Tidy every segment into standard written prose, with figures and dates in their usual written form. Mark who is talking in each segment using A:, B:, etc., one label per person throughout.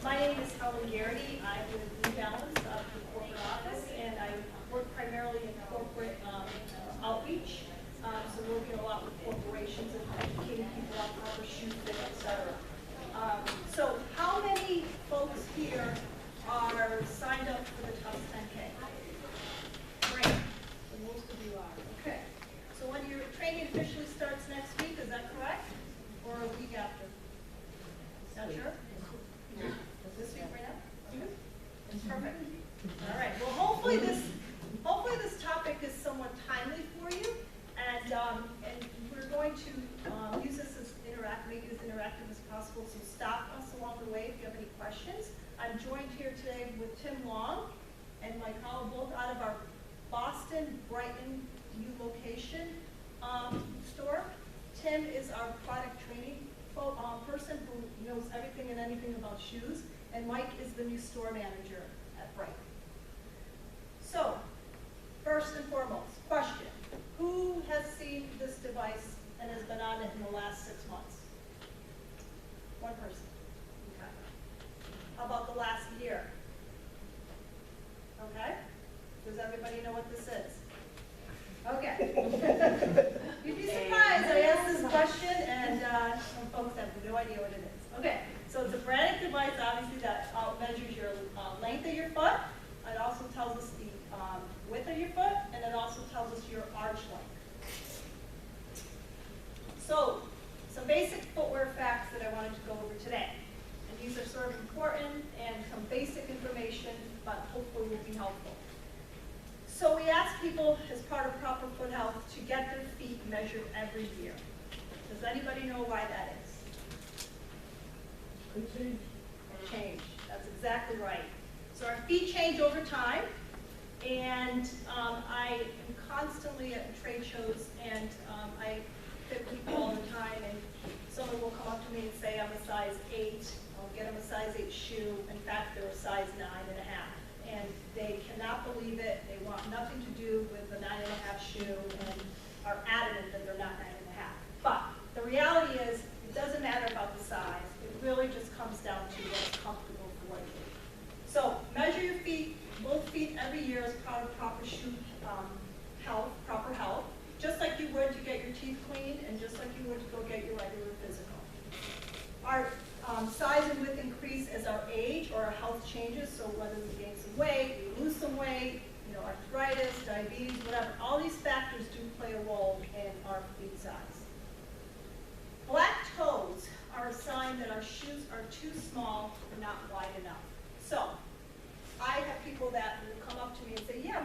A: My name is Helen Garrity. I'm with New Balance out of the corporate office, and I work primarily in corporate outreach. So working a lot with corporations and educating people on proper shoe fit, et cetera. So how many folks here are signed up for the Tufts 10K? Great. So most of you are. Okay. So when your training officially starts next week, is that correct? Or a week after? Not sure? This week right now? Perfect. All right. Well, hopefully this topic is somewhat timely for you, and we're going to use this as make it as interactive as possible. So stop us along the way if you have any questions. I'm joined here today with Tim Long and Mike Howell, both out of our Boston Brighton new location store. Tim is our product training person who knows everything and anything about shoes, and Mike is the new store manager at Brighton. So, first and foremost, question. Who has seen this device and has been on it in the last 6 months? One person. Okay. How about the last year? Okay. Does everybody know what this is? Okay. You'd be surprised. I asked this question, and some folks have no idea what it is. Okay. So it's a Brannock device, obviously, that measures your length of your foot. It also tells us the width of your foot, and it also tells us your arch length. So, some basic footwear facts that I wanted to go over today. And these are sort of important and some basic information, but hopefully will be helpful. So we ask people, as part of proper foot health, to get their feet measured every year. Does anybody know why that is? Change. That's exactly right. So our feet change over time, and I am constantly at trade shows, and I fit people all the time, and someone will come up to me and say, I'm a size 8, I'll get them a size 8 shoe. In fact, they're a size 9.5. And they cannot believe it. They want nothing to do with the 9.5 shoe and are adamant that they're not 9.5. But the reality is, it doesn't matter about the size. It really just comes down to what's comfortable for what you need. So measure your feet, both feet every year as part of proper shoe health, proper health, just like you would to get your teeth cleaned and just like you would to go get your regular physical. Our size and width increase as our age or our health changes, so whether we gain some weight, we lose some weight, arthritis, diabetes, whatever, all these factors do play a role in our feet size. Black toes are a sign that our shoes are too small or not wide enough. So, I have people that will come up to me and say, yeah,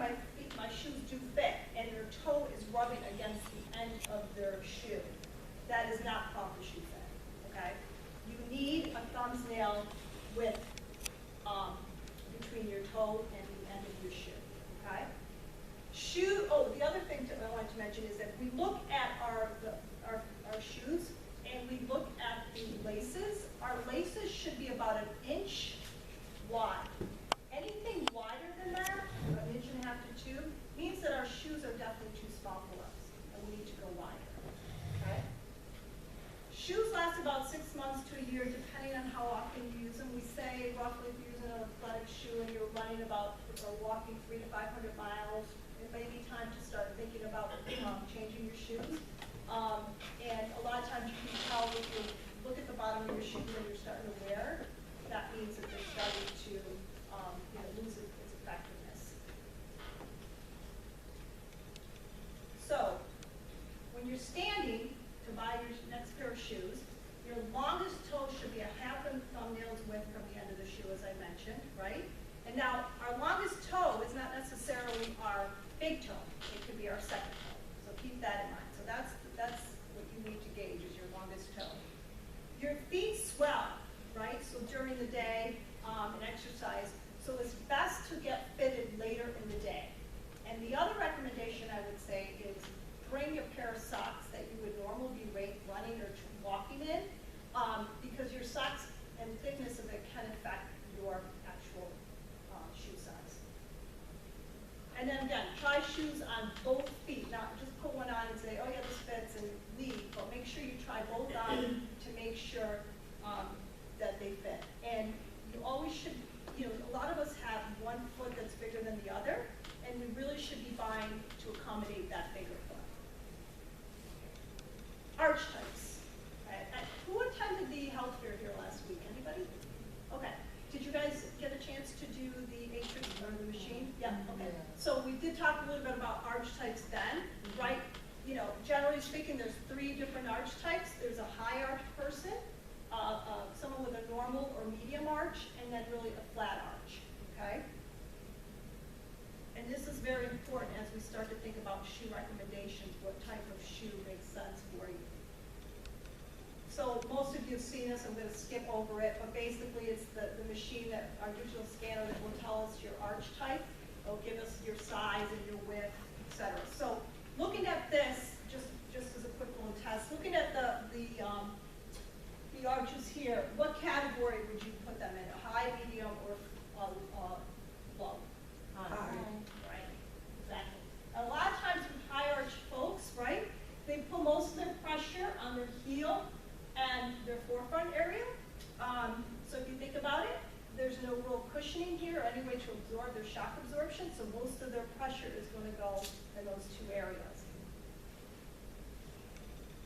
A: my shoes do fit, and their toe is rubbing against the end of their shoe. That is not proper shoe fit, okay? You need a thumbnail width between your toe and the end of your shoe, okay? The other thing that I wanted to mention is that we look at our shoes and we look at the laces. Our laces should be about 1 inch wide. Anything wider than that, 1.5 inches to 2, means that our shoes are definitely too small for us and we need to go wider, okay? Shoes last about 6 months to a year, depending on how often you use them. We say roughly if you're using an athletic shoe and you're running about or walking 300 to 500 miles, it may be time to start thinking about changing your shoes. And a lot of times you can tell if you look at the bottom of your shoe when you're starting to wear, that means that they're starting to lose its effectiveness. So, when you're standing to buy your next pair of shoes, your longest toe should be 1/2 thumbnail's width from the end of the shoe, as I mentioned, right? And now, our longest toe is not necessarily our big toe. It could be our second toe. So keep that in mind. So that's what you need to gauge is your longest toe. Your feet swell, right? So during the day and exercise. So it's best to get fitted later in the day. And the other recommendation I would say is bring a pair of socks that you would normally be running or walking in, because your socks and thickness of it can affect your actual shoe size. And then again, try shoes on both feet. Not just put one on and say, oh yeah, this fits and leave, but make sure you try both on to make sure that they fit. And you always Remember the machine? Yeah, okay. So we did talk a little bit about arch types then, right? You know, generally speaking, there's 3 different arch types. There's a high arch person, someone with a normal or medium arch, and then really a flat arch, okay? And this is very important as we start to think about shoe recommendations, what type of shoe makes sense for you. So most of you have seen this, I'm going to skip over it, but basically it's the machine that, our digital scanner that will tell us your arch type. It'll give us your size and your width, etc. So looking at this, just as a quick little test, looking at the arches here, what category would you put them in? A high, medium, or low? High. Right, exactly. A lot of times with high arch folks, right, they put most of their pressure on their heel and their forefront area. So if you think about it, there's no real cushioning here or any way to absorb their shock absorption, so most of their pressure is going to go in those 2 areas.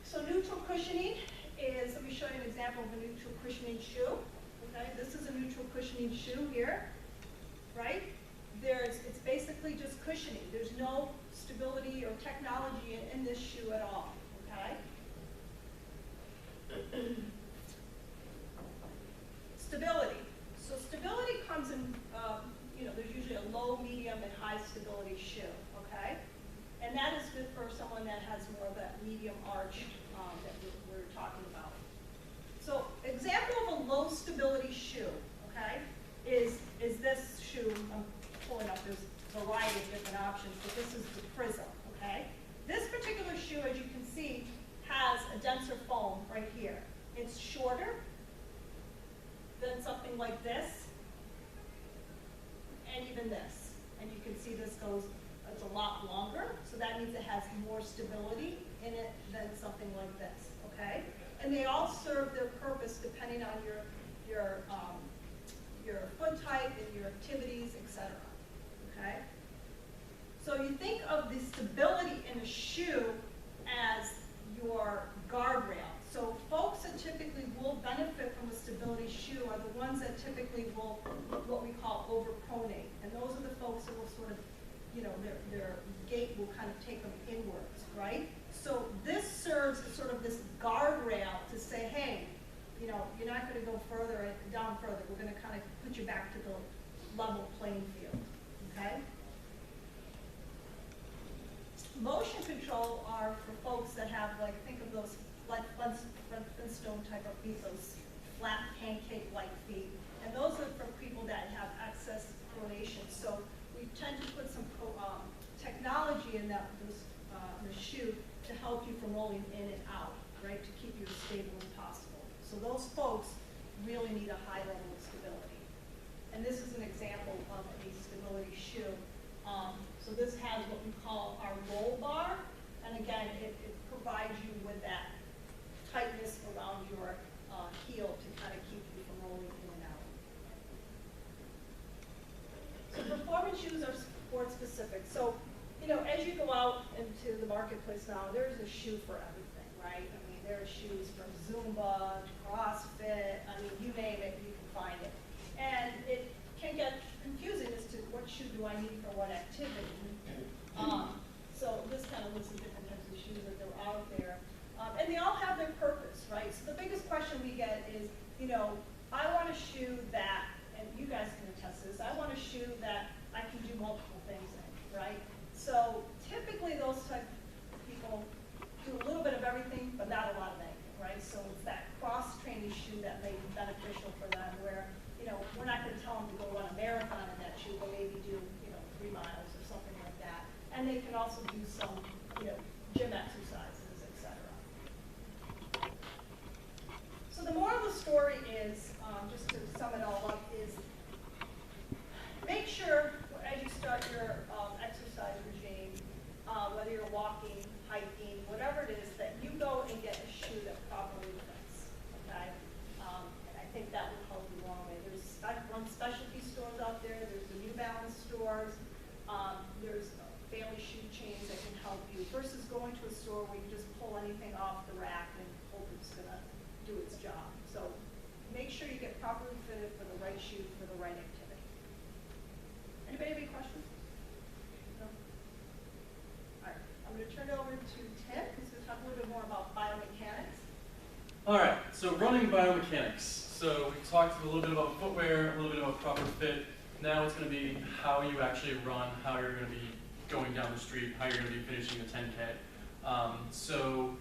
A: So neutral cushioning is, let me show you an example of a neutral cushioning shoe. Okay, this is a neutral cushioning shoe here, right? It's basically just cushioning. There's no stability or technology in this shoe at all, okay? Stability. So stability comes in, you know, there's usually a low, medium, and high stability shoe, okay? And that is good for someone that has more of that medium arch that we're talking about. So example of a low stability shoe, okay, is this shoe. I'm pulling up, there's a variety of different options, but this is the Prism, okay? This particular shoe, as you can see, has a denser foam right here. It's shorter than something like this, and even this. And you can see this goes, it's a lot longer, so that means it has more stability in it than something like this, okay? And they all serve their purpose depending on your foot type and your activities, etc. Okay? So you think of the stability in a shoe as your guardrail. So folks that typically will benefit from a stability shoe are the ones that typically will, what we call overpronate. And those are the folks that will sort of, you know, their gait will kind of take them inwards, right? So this serves as sort of this guardrail to say, hey, you know, you're not going to go further and down further. We're going to kind of put you back to the level playing field, okay? Motion control are for folks that have, like, think of those like Flintstone type of feet, those flat pancake-like feet. And those are for people that have excess pronation. So we tend to put some technology in the shoe to help you from rolling in and out, right, to keep you as stable as possible. So those folks really need a high level of stability. And this is an example of a stability shoe. So this has what we call our roll bar. And again, it provides you with that tightness around your heel to kind of keep you from rolling in and out. So performance shoes are sport specific. So, you know, as you go out into the marketplace now, there's a shoe for everything, right? I mean, there are shoes from Zumba, CrossFit, I mean, you name it, you can find it. And it can get confusing as to what shoe do I need for what activity. So this kind of looks at different types of shoes that are out there. And they all have their purpose, right? So the biggest question we get is, you know, I want a shoe that, and you guys can attest to this, I want a shoe that I can do multiple things in, right? So typically those type of people do a little bit of everything, but not a lot of anything, right? So it's that cross-training shoe that may be beneficial for them where, you know, we're not going to tell them to go run a marathon in that shoe, but maybe do, you know, 3 miles or something like that. And they can also do some, you know, gym exercises, etc. So the moral of the story is, just to sum it all up, is make sure as you start your exercise regime, whether you're walking, hiking, whatever it is, that you go and get a shoe that properly fits, okay? And I think that will help you along the way. I've run specialty stores out there. There's the New Balance stores. There's family shoe chains that can help you versus going to a store where you just pull anything off the rack and hope it's going to do its job. So make sure you get properly fitted for the right shoe for the right activity. Any Anybody have any questions? No? All right, I'm going to turn it over to Tim, who's going to talk a little bit more about biomechanics.
B: All right, so running biomechanics. So we talked a little bit about footwear, a little bit about proper fit. Now it's going to be how you actually run, how you're going to be going down the street, how you're going to be finishing the 10K. So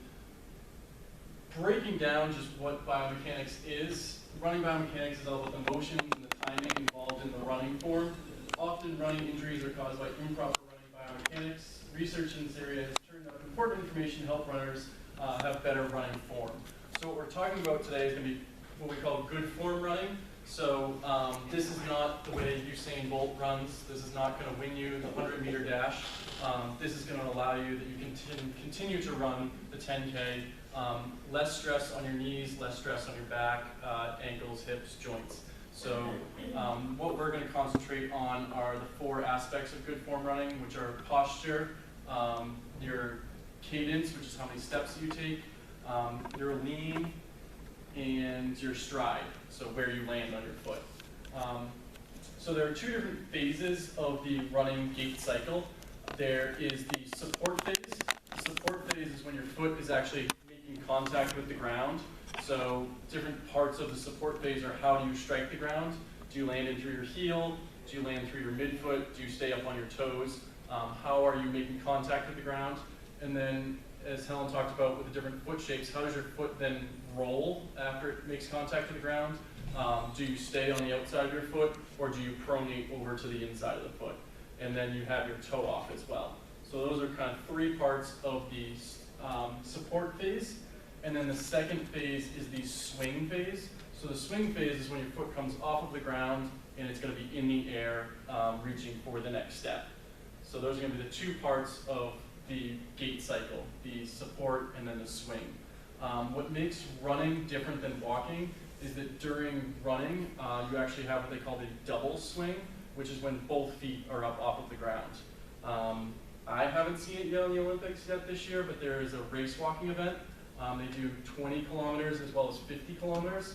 B: breaking down just what biomechanics is, running biomechanics is all about the motions and the timing involved in the running form. Often running injuries are caused by improper running biomechanics. Research in this area has turned out important information to help runners have better running form. So what we're talking about today is going to be what we call good form running. So this is not the way Usain Bolt runs. This is not going to win you the 100-meter dash. This is going to allow you that you can continue to run the 10K. Less stress on your knees, less stress on your back, ankles, hips, joints. So what we're going to concentrate on are the 4 aspects of good form running, which are posture, your cadence, which is how many steps you take, your lean, and your stride, so where you land on your foot. So there are 2 different phases of the running gait cycle. There is the support phase. The support phase is when your foot is actually making contact with the ground. So different parts of the support phase are how do you strike the ground? Do you land in through your heel? Do you land through your midfoot? Do you stay up on your toes? How are you making contact with the ground? And then, as Helen talked about with the different foot shapes, how does your foot then roll after it makes contact with the ground? Do you stay on the outside of your foot, or do you pronate over to the inside of the foot? And then you have your toe off as well. So those are kind of 3 parts of the support phase. And then the second phase is the swing phase. So the swing phase is when your foot comes off of the ground and it's going to be in the air, reaching for the next step. So those are going to be the 2 parts of the gait cycle, the support and then the swing. What makes running different than walking is that during running, you actually have what they call the double swing, which is when both feet are up off of the ground. I haven't seen it yet on the Olympics yet this year, but there is a race walking event. They do 20 kilometers as well as 50 kilometers,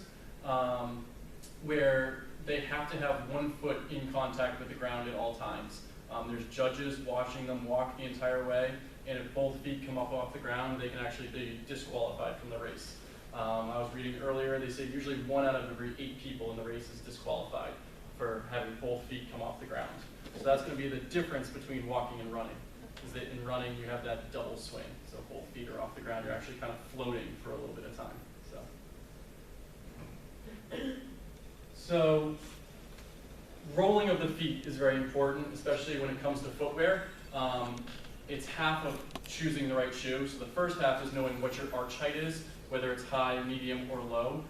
B: where they have to have one foot in contact with the ground at all times. There's judges watching them walk the entire way, and if both feet come up off the ground, they can actually be disqualified from the race. I was reading earlier, they say usually 1 out of every 8 people in the race is disqualified for having both feet come off the ground. So that's going to be the difference between walking and running, is that in running you have that double swing. So both feet are off the ground, you're actually kind of floating for a little bit of time. So rolling of the feet is very important, especially when it comes to footwear. It's half of choosing the right shoe. So the first half is knowing what your arch height is, whether it's high, medium, or low.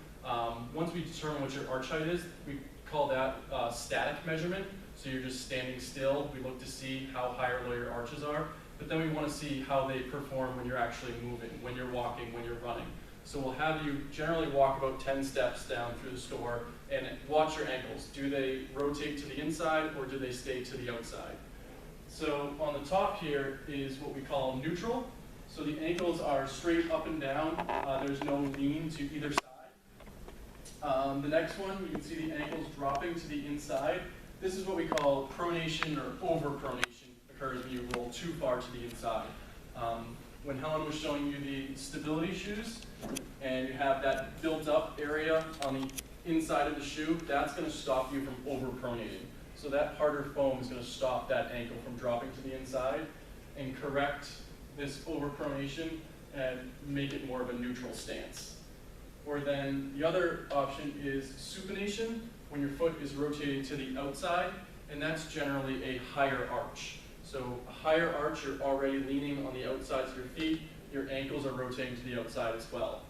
B: Once we determine what your arch height is, we call that static measurement. So you're just standing still. We look to see how high or low your arches are. But then we want to see how they perform when you're actually moving, when you're walking, when you're running. So we'll have you generally walk about 10 steps down through the store and watch your ankles. Do they rotate to the inside or do they stay to the outside? So on the top here is what we call neutral. So the ankles are straight up and down. There's no lean to either side. The next one, you can see the ankles dropping to the inside. This is what we call pronation or over-pronation. Occurs when you roll too far to the inside. When Helen was showing you the stability shoes, and you have that built-up area on the inside of the shoe, that's going to stop you from over-pronating. So that harder foam is going to stop that ankle from dropping to the inside and correct this over-pronation and make it more of a neutral stance. Or then the other option is supination, when your foot is rotating to the outside, and that's generally a higher arch. So a higher arch, you're already leaning on the outsides of your feet, your ankles are rotating to the outside as well.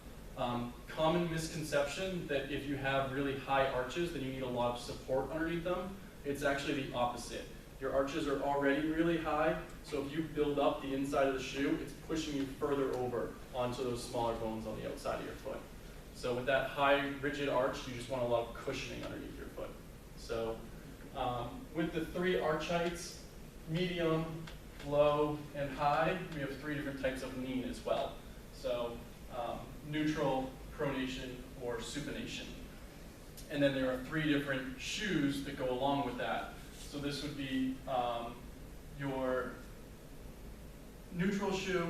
B: Common misconception that if you have really high arches, then you need a lot of support underneath them. It's actually the opposite. Your arches are already really high, so if you build up the inside of the shoe, it's pushing you further over onto those smaller bones on the outside of your foot. So with that high, rigid arch, you just want a lot of cushioning underneath your foot. So with the 3 arch heights, medium, low, and high, we have 3 different types of lean as well. So neutral, pronation, or supination. And then there are 3 different shoes that go along with that. So this would be your neutral shoe,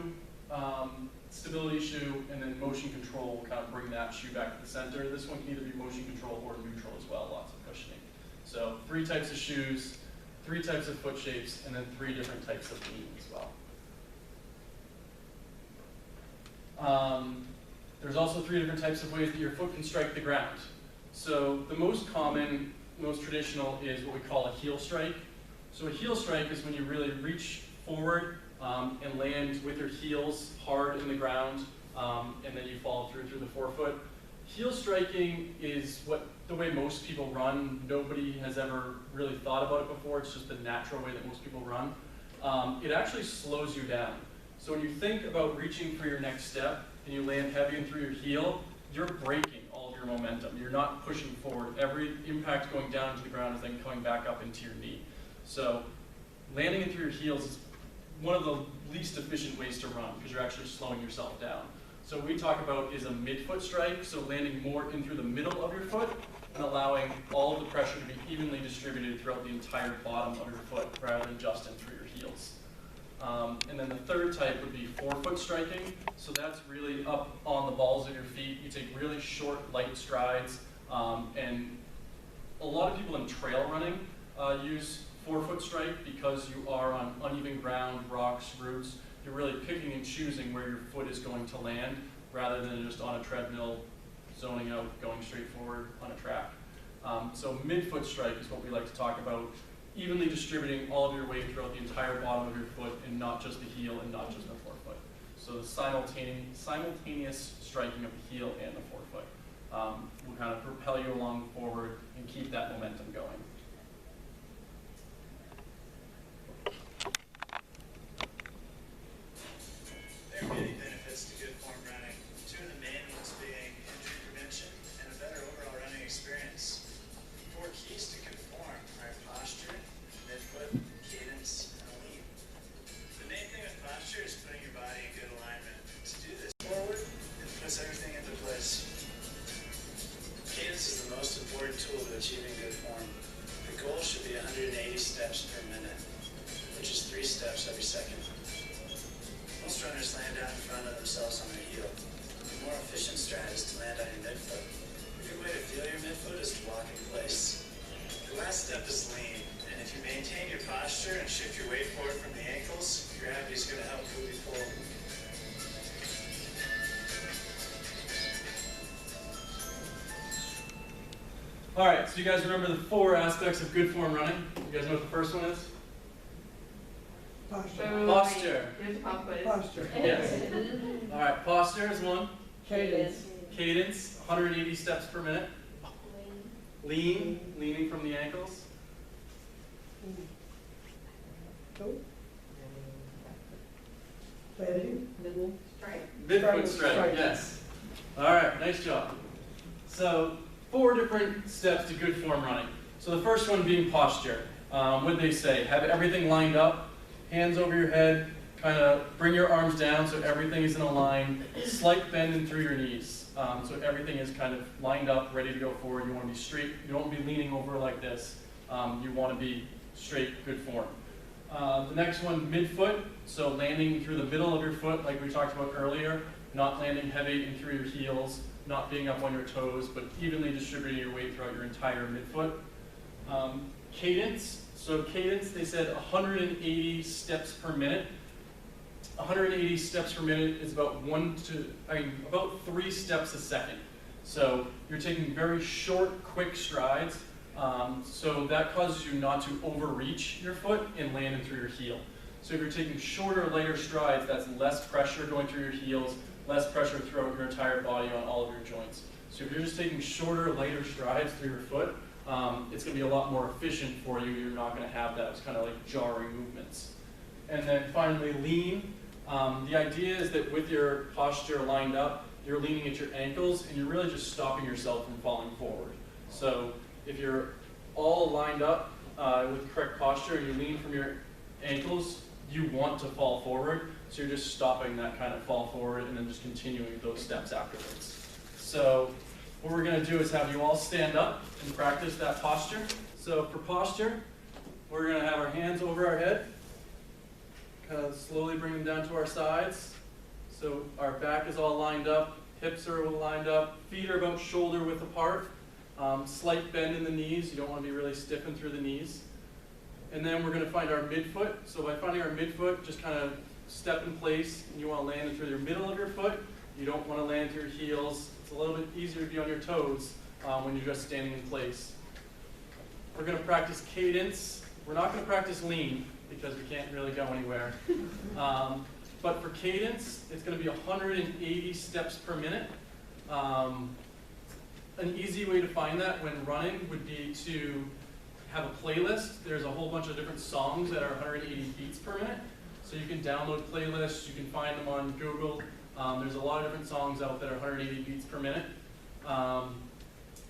B: stability shoe, and then motion control will kind of bring that shoe back to the center. This one can either be motion control or neutral as well, lots of cushioning. So 3 types of shoes, 3 types of foot shapes, and then 3 different types of lean as well. There's also 3 different types of ways that your foot can strike the ground. So the most common, most traditional is what we call a heel strike. So a heel strike is when you really reach forward and land with your heels hard in the ground, and then you follow through the forefoot. Heel striking is the way most people run. Nobody has ever really thought about it before. It's just the natural way that most people run. It actually slows you down. So when you think about reaching for your next step and you land heavy and through your heel, you're breaking all of your momentum. You're not pushing forward. Every impact going down to the ground is then coming back up into your knee. So landing it through your heels is one of the least efficient ways to run because you're actually slowing yourself down. So what we talk about is a midfoot strike, so landing more in through the middle of your foot and allowing all of the pressure to be evenly distributed throughout the entire bottom of your foot rather than just in through your heels. And then the third type would be forefoot striking. So that's really up on the balls of your feet. You take really short, light strides. And a lot of people in trail running use forefoot strike because you are on uneven ground, rocks, roots. You're really picking and choosing where your foot is going to land rather than just on a treadmill, zoning out, going straight forward on a track. So midfoot strike is what we like to talk about. Evenly distributing all of your weight throughout the entire bottom of your foot and not just the heel and not just the forefoot. So the simultaneous striking of the heel and the forefoot will kind of propel you along forward and keep that momentum going.
C: There are many benefits to good form running. 2 of the main ones being injury prevention and a better overall running experience. 4 keys to good form are posture, midfoot, cadence, and lean. The main thing with posture is putting your body in good alignment. To do this forward, it puts everything into place. Cadence is the most important tool to achieving good form. The goal should be 180 steps per minute, which is 3 steps every second. Most runners land down in front of themselves on their heel. The more efficient strat is to land on your midfoot. A good way to feel your midfoot is to walk in place. The last step is lean, and if you maintain your posture and shift your weight forward from the ankles, gravity is going to help move you forward.
B: All right, so you guys remember the 4 aspects of good form running? You guys know what the first one is?
D: Posture.
B: Posture.
D: Here's pop-quiz.
E: Posture.
B: Yes. All right, posture is one.
E: Cadence.
B: Cadence, 180 steps per minute. Leaning from the ankles.
E: Middle.
D: Strike.
B: Midfoot strike,
E: Strike.
B: yes. All right, nice job. So 4 different steps to good form running. So the first one being posture. What they say, have everything lined up, hands over your head, kind of bring your arms down so everything is in a line, slight bend in through your knees. So everything is kind of lined up, ready to go forward. You want to be straight, you don't want to be leaning over like this. You want to be straight, good form. The next one, midfoot. So landing through the middle of your foot like we talked about earlier, not landing heavy in through your heels, not being up on your toes, but evenly distributing your weight throughout your entire midfoot. Cadence. So cadence, they said 180 steps per minute. 180 steps per minute is about 3 steps a second. So you're taking very short, quick strides. So that causes you not to overreach your foot and land in through your heel. So if you're taking shorter, lighter strides, that's less pressure going through your heels, less pressure throughout your entire body on all of your joints. So if you're just taking shorter, lighter strides through your foot, it's going to be a lot more efficient for you. You're not going to have those kind of like jarring movements. And then finally, lean. The idea is that with your posture lined up, you're leaning at your ankles and you're really just stopping yourself from falling forward. So if you're all lined up with correct posture and you lean from your ankles, you want to fall forward. So you're just stopping that kind of fall forward and then just continuing those steps afterwards. So what we're going to do is have you all stand up and practice that posture. So for posture, we're going to have our hands over our head, kind of slowly bring them down to our sides. So our back is all lined up, hips are lined up, feet are about shoulder width apart. Slight bend in the knees, you don't want to be really stiffened through the knees. And then we're going to find our midfoot. So by finding our midfoot, just kind of step in place, and you want to land it through the middle of your foot. You don't want to land through your heels. It's a little bit easier to be on your toes when you're just standing in place. We're going to practice cadence. We're not going to practice lean because we can't really go anywhere. But for cadence, it's going to be 180 steps per minute. An easy way to find that when running would be to have a playlist. There's a whole bunch of different songs that are 180 beats per minute. So you can download playlists, you can find them on Google. There's a lot of different songs out that are 180 beats per minute.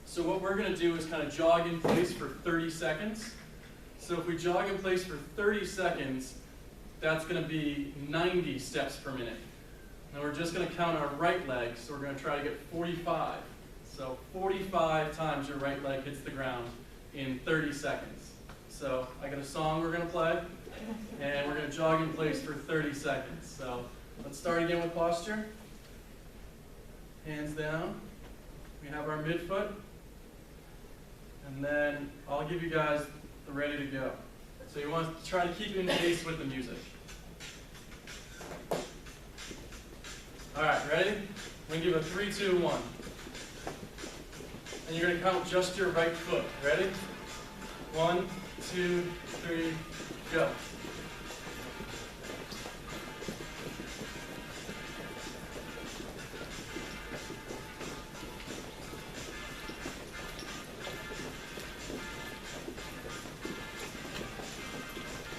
B: So what we're going to do is kind of jog in place for 30 seconds. So if we jog in place for 30 seconds, that's going to be 90 steps per minute. Now we're just going to count our right leg, so we're going to try to get 45. So 45 times your right leg hits the ground in 30 seconds. So I got a song we're going to play, and we're going to jog in place for 30 seconds. So let's start again with posture. Hands down. We have our midfoot. And then I'll give you guys the ready to go. So you want to try to keep in pace with the music. All right, ready? We're going to give a 3, 2, 1. And you're going to count just your right foot. Ready? 1, 2, 3, go.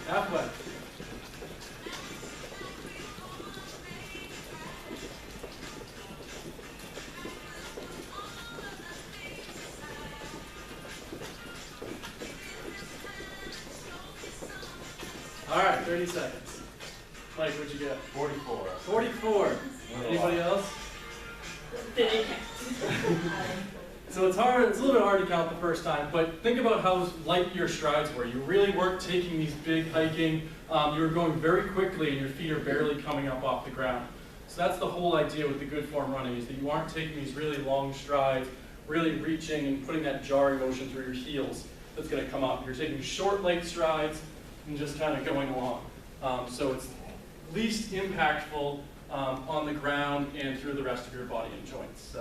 B: Halfway. All right, 30 seconds. Mike, what'd you get?
D: 44.
B: 44. Anybody else? So it's hard, it's a little bit hard to count the first time, but think about how light your strides were. You really weren't taking these big hiking. You were going very quickly and your feet are barely coming up off the ground. So that's the whole idea with the good form running, is that you aren't taking these really long strides, really reaching and putting that jarring motion through your heels that's going to come up. You're taking short, light strides and just kind of going along. So it's least impactful on the ground and through the rest of your body and joints.